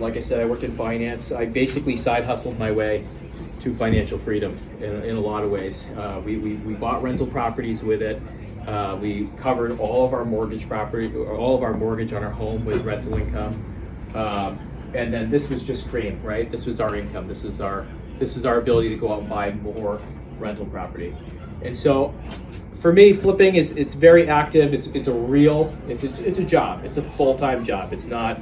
Like I said, I worked in finance. I basically side hustled my way to financial freedom in a lot of ways. We bought rental properties with it. We covered all of our mortgage on our home with rental income. And then this was just cream, right? This was our income. This is our ability to go out and buy more rental property. And so for me, flipping it's very active. It's a job. It's a full-time job. It's not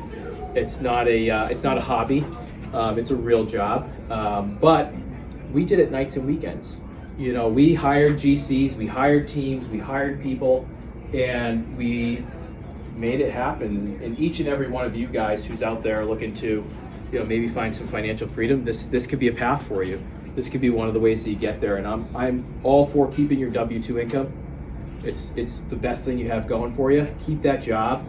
a hobby. It's a real job. But we did it nights and weekends. You know, we hired GCs, we hired teams, we hired people, and we made it happen. And each and every one of you guys who's out there looking to, you know, maybe find some financial freedom, this could be a path for you. This could be one of the ways that you get there. And I'm all for keeping your W-2 income. It's the best thing you have going for you. Keep that job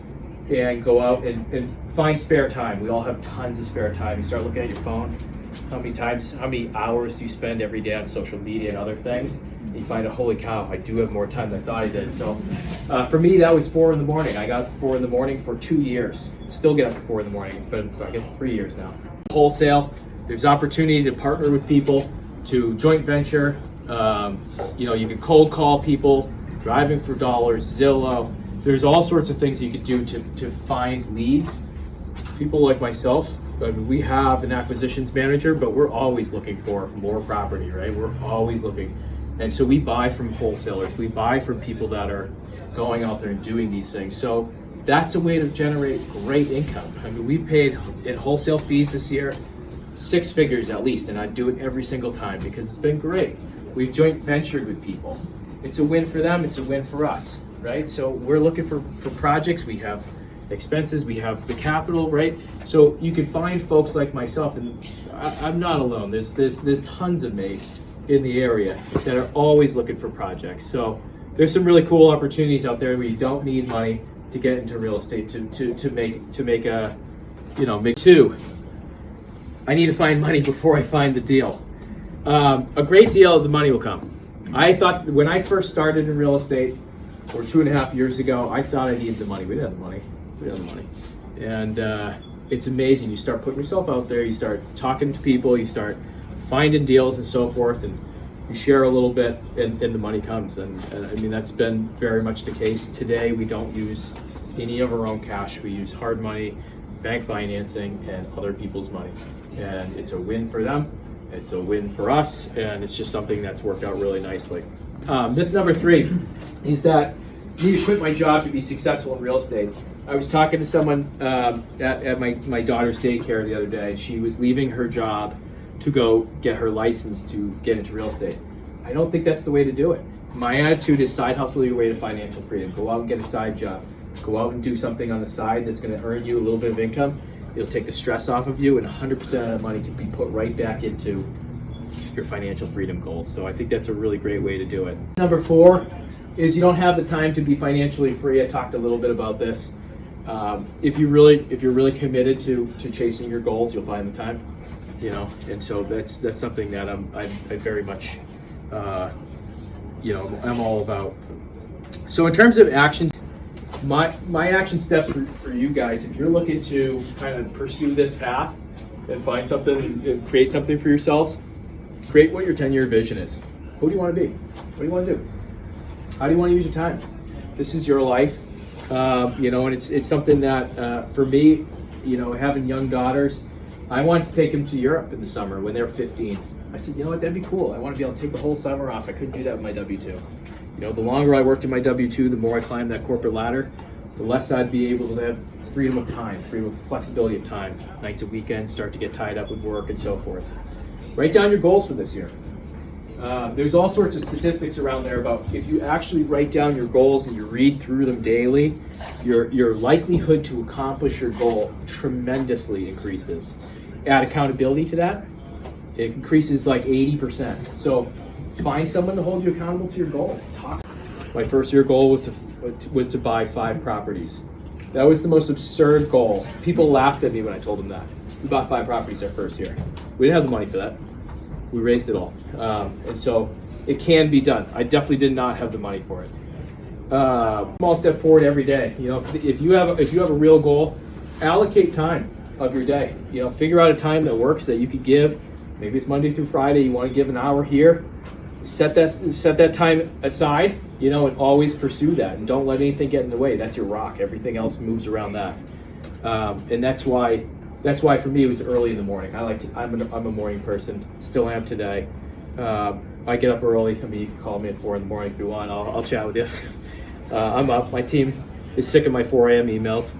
and go out and find spare time. We all have tons of spare time. You start looking at your phone, how many hours do you spend every day on social media and other things, and you find out, holy cow, I do have more time than I thought I did. So for me, that was 4 a.m. I got 4 a.m. for 2 years. Still get up at 4 a.m. It's been, I guess, 3 years now. Wholesale, there's opportunity to partner with people, to joint venture. You know, you can cold call people, driving for dollars, Zillow. There's all sorts of things you could do to find leads. People like myself, we have an acquisitions manager, but we're always looking for more property, right? We're always looking. And so we buy from wholesalers. We buy from people that are going out there and doing these things. So that's a way to generate great income. I mean, we've paid in wholesale fees this year 6 figures at least, and I do it every single time because it's been great. We've joint ventured with people. It's a win for them, it's a win for us, right? So we're looking for projects. We have expenses, we have the capital, right? So you can find folks like myself, and I'm not alone. There's tons of me in the area that are always looking for projects. So there's some really cool opportunities out there where you don't need money to get into real estate to make a, you know, make two. I need to find money before I find the deal. A great deal, the money will come. I thought when I first started in real estate, or 2.5 years ago, I thought I needed the money. We didn't have the money. And it's amazing. You start putting yourself out there, you start talking to people, you start finding deals and so forth, and you share a little bit, and the money comes. And I mean, that's been very much the case. Today, we don't use any of our own cash. We use hard money, bank financing, and other people's money. And it's a win for them. It's a win for us, and it's just something that's worked out really nicely. Myth number 3 is that I need to quit my job to be successful in real estate. I was talking to someone at my daughter's daycare the other day. She was leaving her job to go get her license to get into real estate. I don't think that's the way to do it. My attitude is side hustle your way to financial freedom. Go out and get a side job. Go out and do something on the side that's going to earn you a little bit of income. It'll take the stress off of you, and 100% of that money can be put right back into your financial freedom goals. So I think that's a really great way to do it. Number 4 is you don't have the time to be financially free. I talked a little bit about this. If you're really committed to chasing your goals, you'll find the time, you know. And so that's something that I very much, you know, I'm all about. So in terms of actions, my action steps for you guys, if you're looking to kind of pursue this path and find something and create something for yourselves, create what your 10-year vision is. Who do you want to be? What do you want to do? How do you want to use your time? This is your life. You know, and it's something that for me, you know, having young daughters, I wanted to take them to Europe in the summer when they're 15. I said, you know what, that'd be cool. I want to be able to take the whole summer off. I couldn't do that with my W-2. You know, the longer I worked in my W-2, the more I climbed that corporate ladder, the less I'd be able to have freedom of time, freedom of flexibility of time. Nights and weekends start to get tied up with work and so forth. Write down your goals for this year. There's all sorts of statistics around there about if you actually write down your goals and you read through them daily, your likelihood to accomplish your goal tremendously increases. Add accountability to that, it increases like 80%. So find someone to hold you accountable to your goals. My first year goal was to buy 5 properties. That was the most absurd goal. People laughed at me when I told them that. We bought 5 properties our first year. We didn't have the money for that. We raised it all. And so it can be done. I definitely did not have the money for it. Small step forward every day. You know, if you have a real goal, allocate time. of your day. You know, figure out a time that works that you could give. Maybe it's Monday through Friday. You want to give an hour here. Set that time aside. You know, and always pursue that. And don't let anything get in the way. That's your rock. Everything else moves around that. And that's why for me it was early in the morning. I'm a morning person. Still am today. I get up early. I mean, you can call me at 4 in the morning if you want. I'll chat with you. I'm up. My team is sick of my 4 a.m. emails.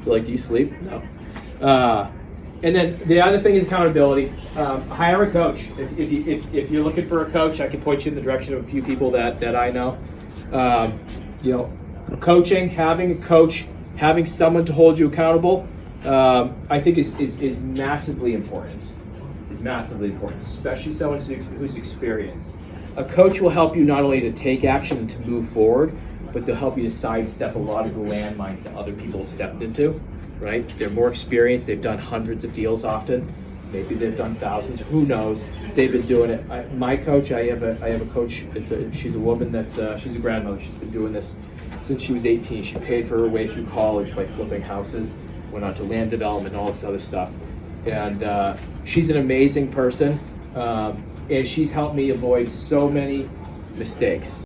Like, do you sleep? No. And then the other thing is accountability. Hire a coach. If you're looking for a coach, I can point you in the direction of a few people that I know. You know, coaching, having a coach, having someone to hold you accountable, I think is massively important. Massively important, especially someone who's experienced. A coach will help you not only to take action and to move forward, but they'll help you to sidestep a lot of the landmines that other people have stepped into, right? They're more experienced, they've done hundreds of deals often, maybe they've done thousands, who knows? They've been doing it. My coach, I have a coach, she's a woman she's a grandmother, she's been doing this since she was 18. She paid for her way through college by flipping houses, went on to land development and all this other stuff. And she's an amazing person, and she's helped me avoid so many mistakes.